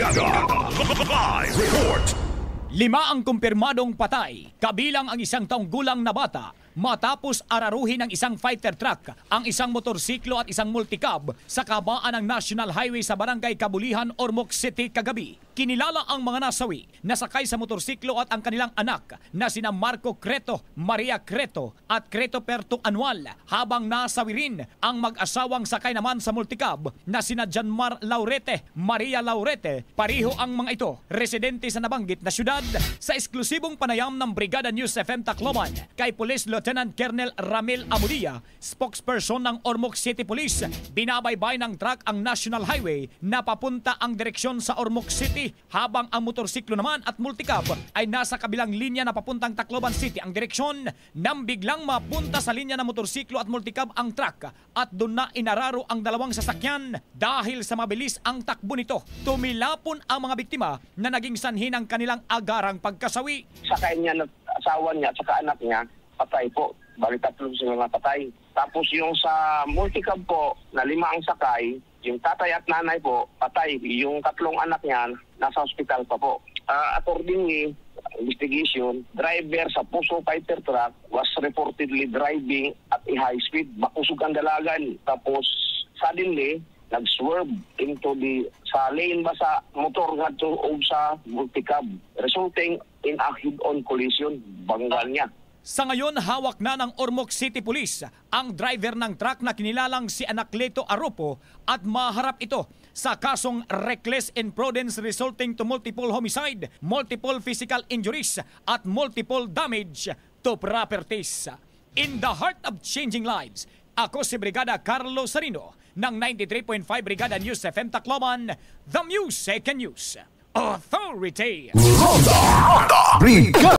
Live report. 5 ang kumpirmadong patay, kabilang ang 1 taong gulang na bata, matapos araruhin ng isang fighter truck ang isang motorsiklo at isang multicab sa kabaan ng National Highway sa Barangay Kabulihan, Ormoc City kagabi. Kinilala ang mga nasawi na sakay sa motorsiklo at ang kanilang anak na sina Marco Creto, Maria Creto at Creto Perto Anual, habang nasawi rin ang mag-asawang sakay naman sa multicab na sina Janmar Laurete, Maria Laurete. Pariho ang mga ito residente sa nabanggit na syudad. Sa eksklusibong panayam ng Brigada News FM Tacloban kay Police Lieutenant Colonel Ramil Amudia, spokesperson ng Ormoc City Police, binabaybay ng truck ang National Highway na papunta ang direksyon sa Ormoc City, habang ang motorsiklo naman at multicab ay nasa kabilang linya na papuntang Tacloban City ang direksyon. Nang biglang mapunta sa linya ng motorsiklo at multicab ang truck at doon na inararo ang dalawang sasakyan. Dahil sa mabilis ang takbo nito, tumilapon ang mga biktima na naging sanhi ng kanilang agarang pagkasawi. Sakay niya, asawa niya at saka anak niya, patay po. Bali 3 sila na patay. Tapos yung sa multicab po, na 5 ang sakay, yung tatay at nanay po, patay. Yung 3 anak niya, nasa hospital pa po. Accordingly, investigation, driver sa Puso fighter truck was reportedly driving at a high speed. Makusog ang dalagan. Tapos, suddenly, nag-swerve into sa lane ba sa motor ngadto o sa multicab, resulting in a head-on collision. Banggal niya. Sa ngayon, hawak na ng Ormoc City Police ang driver ng truck na kinilalang si Anacleto Aropo at maharap ito sa kasong reckless imprudence resulting to multiple homicide, multiple physical injuries at multiple damage to properties. In the heart of changing lives, ako si Brigada Carlo Sarino ng 93.5 Brigada News FM Tacloban, The Music and News Authority. Ronda Brigada.